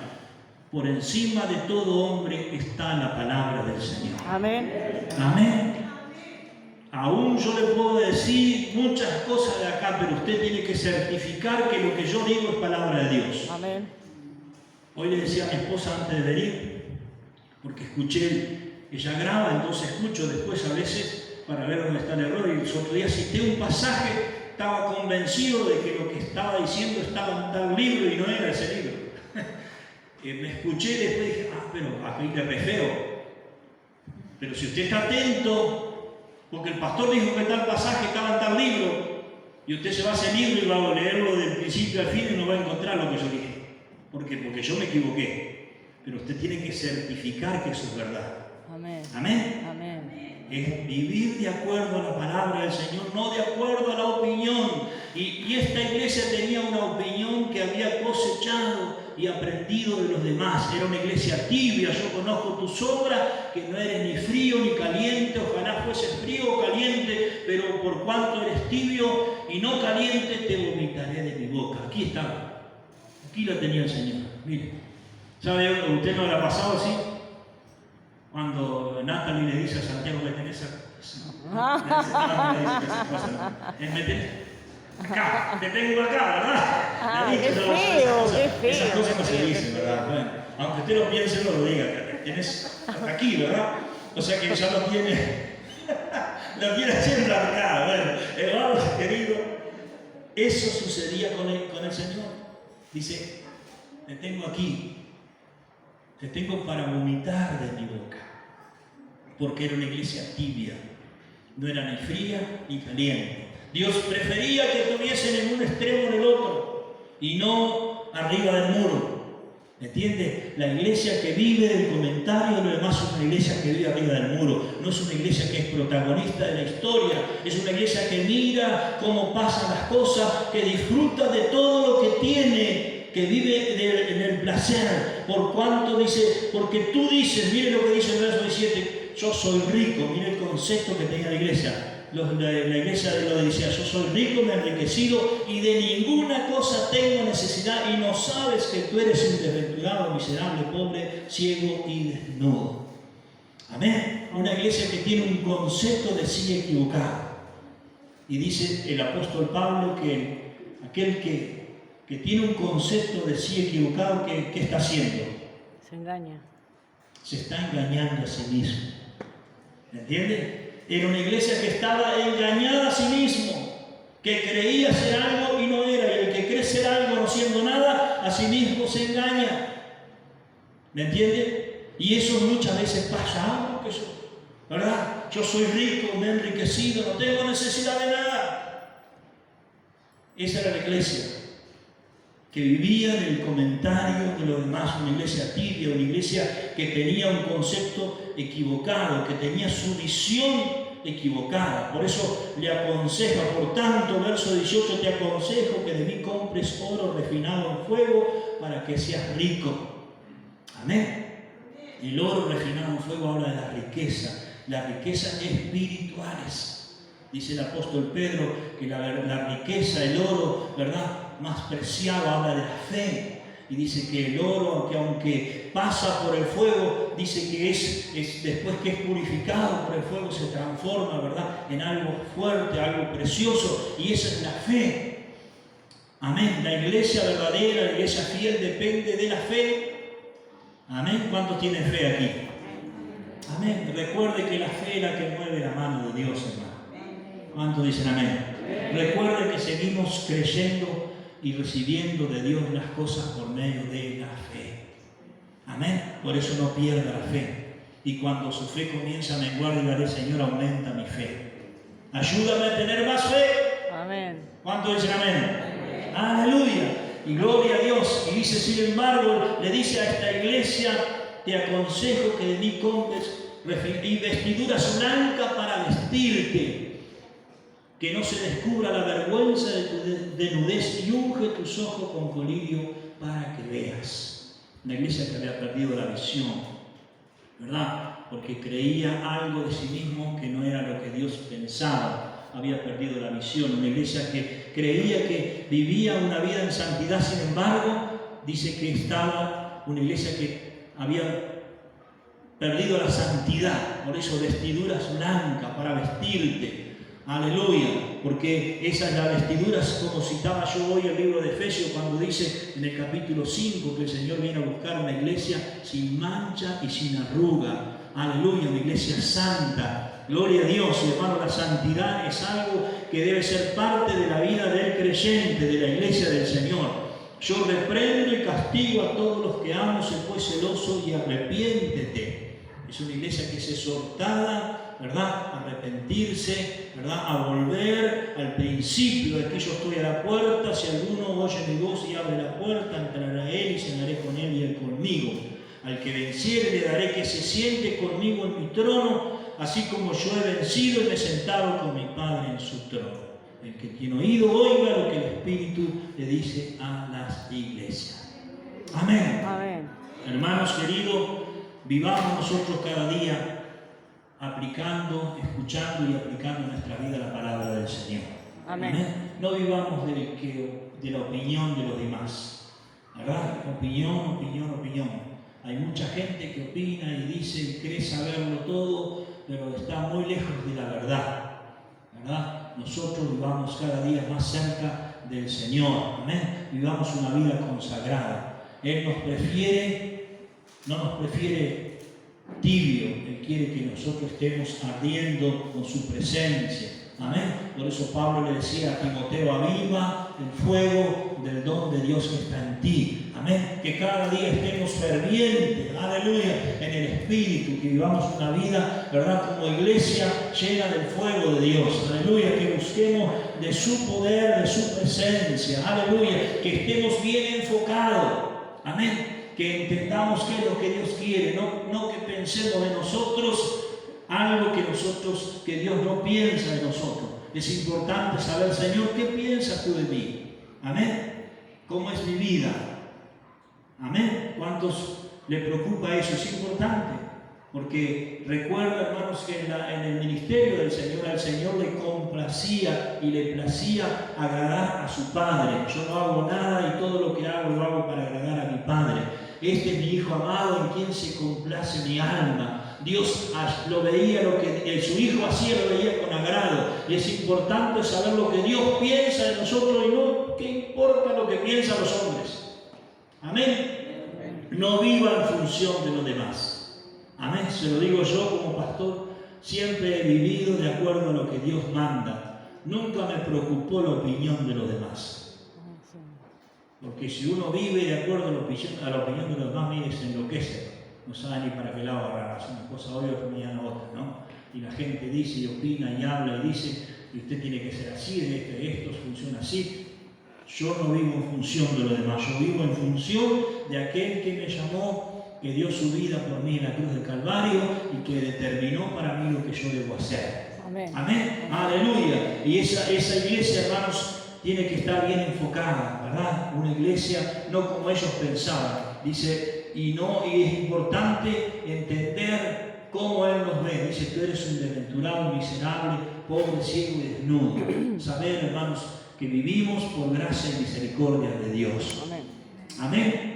Speaker 1: por encima de todo hombre está la palabra del Señor.
Speaker 2: Amén.
Speaker 1: Amén. Aún yo le puedo decir muchas cosas de acá, pero usted tiene que certificar que lo que yo digo es palabra de Dios.
Speaker 2: Amén.
Speaker 1: Hoy le decía a mi esposa antes de venir, porque escuché, ella graba, entonces escucho después a veces para ver dónde está el error, y el otro día cité un pasaje, estaba convencido de que lo que estaba diciendo estaba en tal libro y no era ese libro. Me escuché y después dije, pero aquí le re feo. Pero si usted está atento, porque el pastor dijo que tal pasaje estaba en tal libro, y usted se va a ese libro y va a leerlo del principio al fin y no va a encontrar lo que yo dije. ¿Por qué? Porque yo me equivoqué. Pero usted tiene que certificar que eso es verdad.
Speaker 2: Amén.
Speaker 1: Amén.
Speaker 2: Amén.
Speaker 1: Es vivir de acuerdo a la palabra del Señor, no de acuerdo a la opinión. Y esta iglesia tenía una opinión que había cosechado y aprendido de los demás. Era una iglesia tibia. Yo conozco tus obras, que no eres ni frío ni caliente. Ojalá fueses frío o caliente, pero por cuanto eres tibio y no caliente, te vomitaré de mi boca. Aquí está. Aquí la tenía el Señor. Mire, ¿sabe? ¿Usted no la ha pasado así? Cuando Natalie le dice a Santiago que tenés esa cosa, acá, te tengo acá, ¿verdad?
Speaker 2: Qué feo.
Speaker 1: Esas cosas no se dicen, ¿verdad? Bueno, aunque usted lo piense, no lo diga, tienes aquí, ¿verdad? O sea que ya lo tiene haciendo acá. Bueno, hermanos queridos, eso sucedía con el Señor. Dice, te tengo aquí. Te tengo para vomitar de mi boca, porque era una iglesia tibia. No era ni fría ni caliente. Dios prefería que estuviesen en un extremo o en el otro y no arriba del muro. ¿Me entiende? La iglesia que vive del comentario de lo demás es una iglesia que vive arriba del muro. No es una iglesia que es protagonista de la historia. Es una iglesia que mira cómo pasan las cosas, que disfruta de todo lo que tiene, que vive en el placer. Por cuanto dice, porque tú dices, mire lo que dice el verso 17, yo soy rico. Mire el concepto que tenía la iglesia. La iglesia de Laodicea, yo soy rico, me he enriquecido y de ninguna cosa tengo necesidad, y no sabes que tú eres un desventurado, miserable, pobre, ciego y desnudo. Amén. Una iglesia que tiene un concepto de sí equivocado. Y dice el apóstol Pablo que aquel que tiene un concepto de sí equivocado, ¿qué está haciendo?
Speaker 2: Se engaña.
Speaker 1: Se está engañando a sí mismo. ¿Me entiende? Era una iglesia que estaba engañada a sí mismo, que creía ser algo y no era, y el que cree ser algo no siendo nada, a sí mismo se engaña. ¿Me entiende? Y eso muchas veces pasa, ¿verdad? Yo soy rico, me he enriquecido, no tengo necesidad de nada. Esa era la iglesia, que vivía del comentario de los demás, una iglesia tibia, una iglesia que tenía un concepto equivocado, que tenía su visión equivocada. Por eso le aconseja, por tanto, verso 18, te aconsejo que de mí compres oro refinado en fuego para que seas rico. Amén. El oro refinado en fuego habla de la riqueza, las riquezas espirituales. Dice el apóstol Pedro que la riqueza, el oro, ¿verdad?, más preciado, habla de la fe. Y dice que el oro, aunque pasa por el fuego, dice que después que es purificado por el fuego, se transforma, ¿verdad?, en algo fuerte, algo precioso. Y esa es la fe. Amén. La iglesia verdadera, la iglesia fiel, depende de la fe. Amén. ¿Cuántos tienen fe aquí? Amén. Recuerde que la fe es la que mueve la mano de Dios, hermano. ¿Cuántos dicen amén? Recuerde que seguimos creyendo y recibiendo de Dios las cosas por medio de la fe. Amén. Por eso no pierda la fe. Y cuando su fe comienza a menguar, dígale, Señor, aumenta mi fe. Ayúdame a tener más fe.
Speaker 2: Amén.
Speaker 1: ¿Cuántos dicen amén? Aleluya. Y gloria a Dios. Y dice, sin embargo, le dice a esta iglesia, te aconsejo que de mí compres y vestiduras blancas para vestirte, que no se descubra la vergüenza de tu desnudez, y unge tus ojos con colirio para que veas. Una iglesia que había perdido la visión, ¿verdad? Porque creía algo de sí mismo que no era lo que Dios pensaba. Había perdido la visión. Una iglesia que creía que vivía una vida en santidad, sin embargo, dice que estaba una iglesia que había perdido la santidad. Por eso vestiduras blancas para vestirte. Aleluya, porque esa es la vestidura, como citaba yo hoy el libro de Efesios, cuando dice en el capítulo 5 que el Señor viene a buscar una iglesia sin mancha y sin arruga. Aleluya, una iglesia santa. Gloria a Dios, y hermano, la santidad es algo que debe ser parte de la vida del creyente, de la iglesia del Señor. Yo reprendo y castigo a todos los que amo, sé pues celoso y arrepiéntete. Es una iglesia que es exhortada, ¿verdad?, a arrepentirse, ¿verdad?, a volver al principio de que yo estoy a la puerta. Si alguno oye mi voz y abre la puerta, entrará a él y cenaré con él y él conmigo. Al que venciere le daré que se siente conmigo en mi trono, así como yo he vencido y me he sentado con mi Padre en su trono. El que tiene oído oiga lo que el Espíritu le dice a las iglesias. Amén.
Speaker 2: Amén.
Speaker 1: Hermanos queridos, vivamos nosotros cada día aplicando, escuchando y aplicando en nuestra vida la palabra del Señor.
Speaker 2: Amén.
Speaker 1: Amén. No vivamos de la opinión de los demás, ¿verdad? Opinión. Hay mucha gente que opina y dice y cree saberlo todo, pero está muy lejos de la verdad, ¿verdad? Nosotros vivamos cada día más cerca del Señor. Amén. Vivamos una vida consagrada. Él no nos prefiere tibio. Él quiere que nosotros estemos ardiendo con su presencia. Amén. Por eso Pablo le decía a Timoteo, aviva el fuego del don de Dios que está en ti. Amén. Que cada día estemos fervientes, aleluya, en el Espíritu, que vivamos una vida, ¿verdad?, como iglesia llena del fuego de Dios. Aleluya. Que busquemos de su poder, de su presencia. Aleluya. Que estemos bien enfocados. Amén. Que entendamos qué es lo que Dios quiere. No que pensemos de nosotros algo que Dios no piensa de nosotros. Es importante saber, Señor, ¿qué piensas tú de mí? Amén. ¿Cómo es mi vida? Amén. ¿Cuántos le preocupa eso? Es importante. Porque recuerda, hermanos, que en el ministerio del Señor, al Señor le complacía y le placía agradar a su Padre. Yo no hago nada y todo lo que hago lo hago para agradar a mi Padre. Este es mi Hijo amado en quien se complace mi alma. Dios lo veía, lo que su Hijo hacía, lo veía con agrado. Y es importante saber lo que Dios piensa de nosotros y no qué importa lo que piensan los hombres. Amén. No viva en función de los demás. Amén. Se lo digo yo como pastor, siempre he vivido de acuerdo a lo que Dios manda. Nunca me preocupó la opinión de los demás. Porque si uno vive de acuerdo a la opinión de los demás, mire, se enloquece. No sabe ni para qué lado agarrarse. Una cosa hoy, otra mañana otra, ¿no? Y la gente dice y opina y habla y dice, y usted tiene que ser así, esto funciona así. Yo no vivo en función de los demás, yo vivo en función de aquel que me llamó, que dio su vida por mí en la cruz del Calvario y que determinó para mí lo que yo debo hacer. Amén. Amén. Aleluya. Y esa iglesia, hermanos, tiene que estar bien enfocada, ¿verdad? Una iglesia no como ellos pensaban. Dice, y es importante entender cómo Él nos ve. Dice, tú eres un desventurado, miserable, pobre, ciego y desnudo. Saber, hermanos, que vivimos por gracia y misericordia de Dios. Amén. Amén.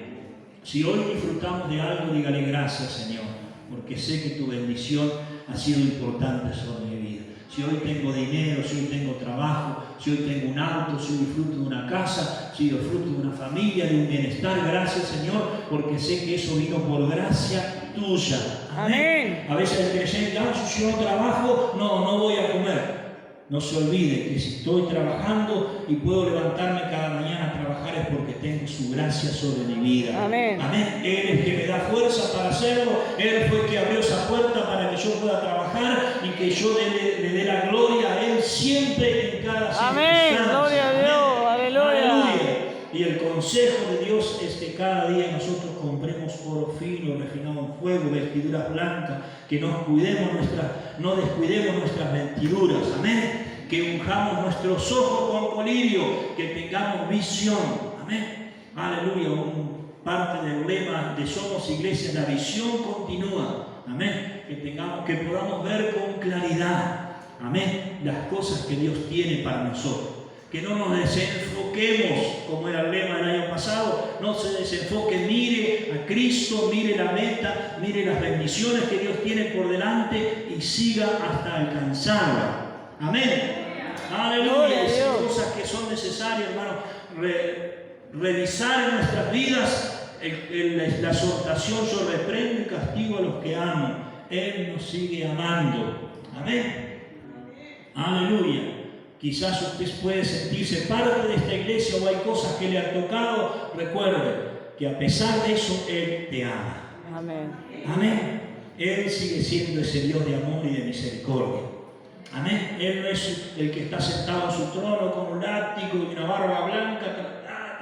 Speaker 1: Si hoy disfrutamos de algo, dígale gracias, Señor, porque sé que tu bendición ha sido importante sobre mi vida. Si hoy tengo dinero, si hoy tengo trabajo, si hoy tengo un auto, si hoy disfruto de una casa, si disfruto de una familia, de un bienestar, gracias, Señor, porque sé que eso vino por gracia tuya. Amén. A veces el creyente, si yo no trabajo, no voy a comer. No se olvide que si estoy trabajando y puedo levantarme cada mañana a trabajar es porque tengo su gracia sobre mi vida. Amén. Amén. Él es el que me da fuerza para hacerlo. Él fue el que abrió esa puerta para que yo pueda trabajar y que yo le dé la gloria a Él siempre en cada circunstancia. Amén. Gloria a Dios. Aleluya. Y el consejo de Dios es que cada día nosotros compremos oro fino, refinado en fuego, vestiduras blancas, que no descuidemos nuestras vestiduras. Amén. Que unjamos nuestros ojos con colirio, que tengamos visión. Amén. Aleluya. Parte del lema de Somos Iglesia, la visión continúa. Amén. Que podamos ver con claridad. Amén. Las cosas que Dios tiene para nosotros. Que no nos desenfoquemos, como era el lema del año pasado, no se desenfoque, mire a Cristo, mire la meta, mire las bendiciones que Dios tiene por delante y siga hasta alcanzarla. Amén. Aleluya. Esas cosas que son necesarias, hermano, revisar en nuestras vidas. La exhortación, yo reprendo y castigo a los que amo. Él nos sigue amando. Amén. Aleluya. Quizás usted puede sentirse parte de esta iglesia o hay cosas que le han tocado. Recuerde que a pesar de eso, Él te ama. Amén. Amén. Él sigue siendo ese Dios de amor y de misericordia. Amén. Él no es el que está sentado en su trono con un látigo y una barba blanca.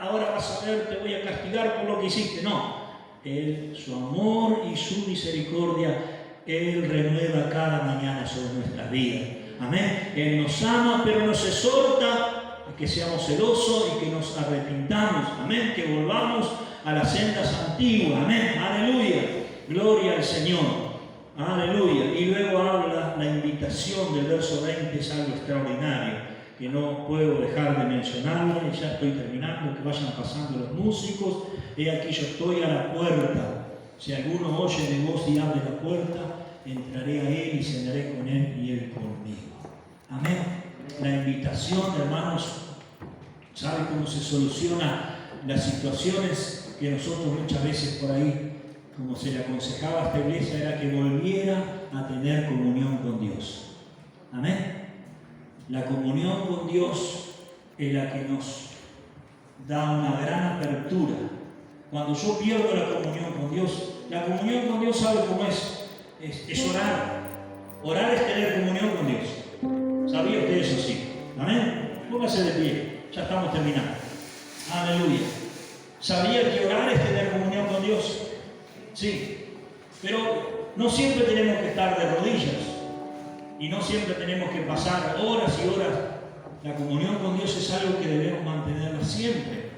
Speaker 1: Ahora vas a ver, te voy a castigar por lo que hiciste. No. Él, su amor y su misericordia, Él renueva cada mañana sobre nuestras vidas. Amén. Él nos ama, pero nos exhorta a que seamos celosos y que nos arrepintamos. Amén. Que volvamos a las sendas antiguas. Amén. Aleluya. Gloria al Señor. Aleluya. Y luego habla la invitación del verso 20, es algo extraordinario, que no puedo dejar de mencionarlo, y ya estoy terminando, que vayan pasando los músicos. He aquí yo estoy a la puerta. Si alguno oye mi voz y abre la puerta, entraré a Él y cenaré con Él y Él conmigo. Amén. La invitación, hermanos, ¿sabe cómo se solucionan las situaciones que nosotros muchas veces por ahí, como se le aconsejaba a esta iglesia, era que volviera a tener comunión con Dios? Amén. La comunión con Dios es la que nos da una gran apertura. Cuando yo pierdo la comunión con Dios, ¿sabe cómo es? Es orar. Orar es tener comunión con Dios. ¿Sabía usted eso? Sí. ¿Amén? Póngase de pie. Ya estamos terminando. Aleluya. ¿Sabía que orar es tener comunión con Dios? Sí. Pero no siempre tenemos que estar de rodillas. Y no siempre tenemos que pasar horas y horas. La comunión con Dios es algo que debemos mantenerla siempre.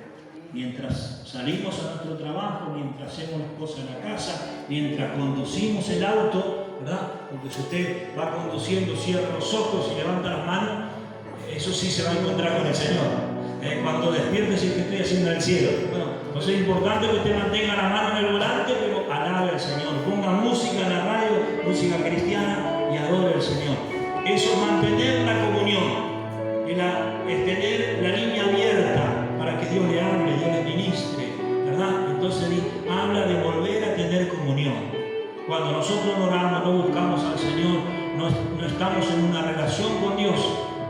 Speaker 1: Mientras salimos a nuestro trabajo, mientras hacemos las cosas en la casa, mientras conducimos el auto, ¿verdad? Porque si usted va conduciendo, cierra los ojos y levanta las manos, eso sí se va a encontrar con el Señor. Cuando despierte, si es que estoy haciendo en el cielo. Bueno, entonces es importante que usted mantenga la mano en el volante, pero alabe al Señor. Ponga música en la radio, música cristiana, y adore al Señor. Eso es mantener la comunión. Es tener la línea abierta para que Dios le hable, Dios le ministre, ¿verdad? Entonces habla de volver a tener comunión. Cuando nosotros no oramos, no buscamos al Señor, no estamos en una relación con Dios,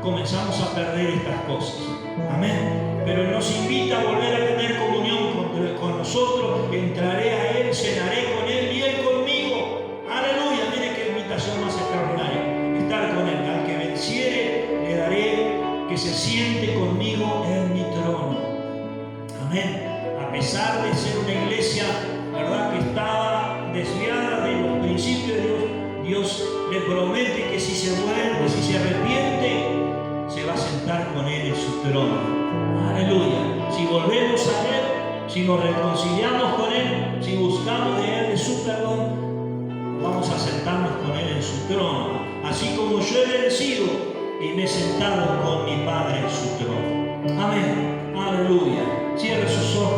Speaker 1: comenzamos a perder estas cosas. Amén. Pero Él nos invita a volver a tener comunión con nosotros. Entraré a Él, cenaré con Él y Él conmigo. Aleluya. Mire qué invitación más extraordinaria. Estar con Él. Al que venciere, le daré que se siente conmigo en mi trono. Amén. A pesar de ser una iglesia, ¿verdad?, que estaba desviada de los principios de Dios, Dios le promete que si se vuelve, si se arrepiente, se va a sentar con Él en su trono. Aleluya. Si volvemos a Él, si nos reconciliamos con Él, si buscamos de Él, de su perdón, vamos a sentarnos con Él en su trono. Así como yo he vencido y me he sentado con mi Padre en su trono. Amén. Aleluya. Cierre sus ojos.